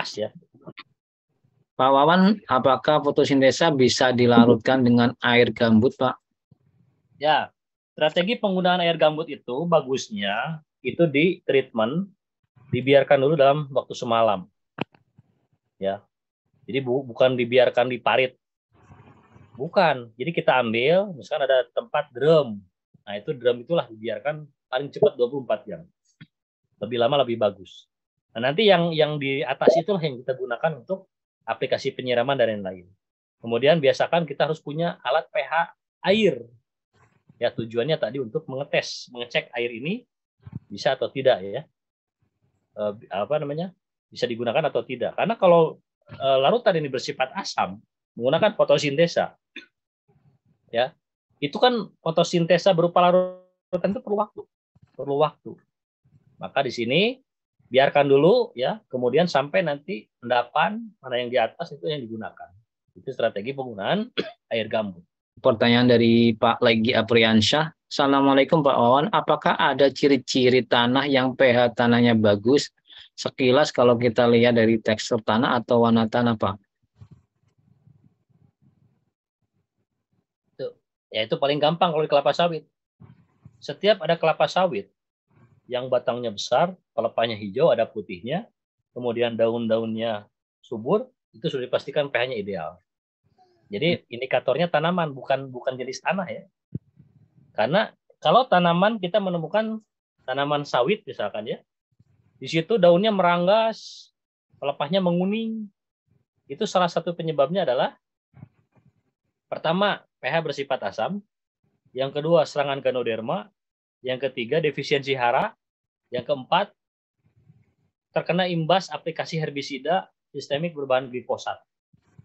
pas ya. Pak Wawan, apakah fotosintesa bisa dilarutkan dengan air gambut, Pak? Ya, strategi penggunaan air gambut itu bagusnya itu di treatment, dibiarkan dulu dalam waktu semalam. Ya. Jadi bukan dibiarkan di parit. Bukan. Jadi kita ambil, misalkan ada tempat drum. Nah, itu drum itulah dibiarkan paling cepat 24 jam. Lebih lama lebih bagus. Nah, nanti yang di atas itulah yang kita gunakan untuk aplikasi penyiraman dan lain-lain. Kemudian biasakan kita harus punya alat pH air. Ya, tujuannya tadi untuk mengecek air ini bisa atau tidak ya. Bisa digunakan atau tidak. Karena kalau larutan ini bersifat asam, menggunakan fotosintesa, ya, itu kan fotosintesa berupa larutan itu perlu waktu. Maka di sini biarkan dulu ya, kemudian sampai nanti endapan mana yang di atas itu yang digunakan. Itu strategi penggunaan air gambut. Pertanyaan dari Pak Legi Apriansyah. Assalamualaikum Pak Wawan, apakah ada ciri-ciri tanah yang pH tanahnya bagus? Sekilas kalau kita lihat dari tekstur tanah atau warna tanah, Pak. Ya itu paling gampang kalau di kelapa sawit. Setiap ada kelapa sawit yang batangnya besar, pelepahnya hijau, ada putihnya, kemudian daun-daunnya subur, itu sudah dipastikan pH-nya ideal. Jadi indikatornya tanaman, bukan jenis tanah ya. Karena kalau tanaman kita menemukan tanaman sawit misalkan ya, di situ daunnya meranggas, pelepahnya menguning, itu salah satu penyebabnya adalah pertama pH bersifat asam, yang kedua serangan ganoderma, yang ketiga defisiensi hara, yang keempat terkena imbas aplikasi herbisida sistemik berbahan glifosat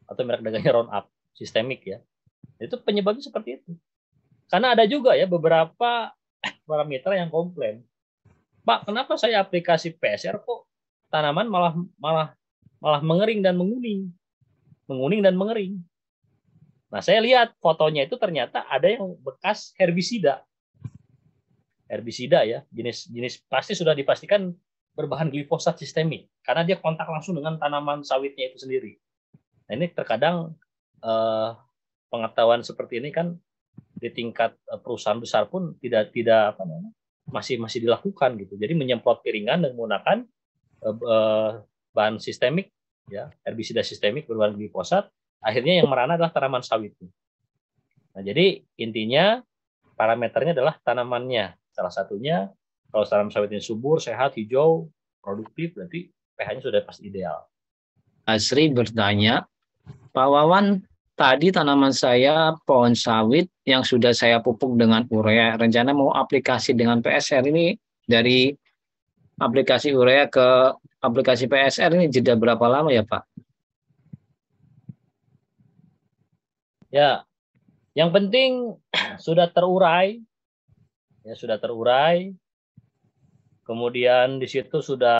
atau merek dagangnya Roundup sistemik ya. Itu penyebabnya seperti itu. Karena ada juga ya beberapa parameter yang komplain. Pak, kenapa saya aplikasi PSR kok tanaman malah mengering dan menguning. Menguning dan mengering. Nah, saya lihat fotonya itu ternyata ada yang bekas herbisida. Herbisida ya, jenis pasti sudah dipastikan berbahan glifosat sistemik karena dia kontak langsung dengan tanaman sawitnya itu sendiri. Nah, ini terkadang pengetahuan seperti ini kan di tingkat perusahaan besar pun tidak masih dilakukan gitu. Jadi menyemprot piringan dan menggunakan bahan sistemik ya, herbisida sistemik berbahan glifosat, akhirnya yang merana adalah tanaman sawit. Nah, jadi intinya parameternya adalah tanamannya. Salah satunya kalau tanaman sawit ini subur, sehat, hijau, produktif, berarti pH-nya sudah pasti ideal. Asri bertanya, Pak Wawan, tadi tanaman saya pohon sawit yang sudah saya pupuk dengan urea. Rencana mau aplikasi dengan PSR ini dari aplikasi urea ke aplikasi PSR ini jeda berapa lama ya Pak? Ya, yang penting sudah terurai, ya sudah terurai. Kemudian di situ sudah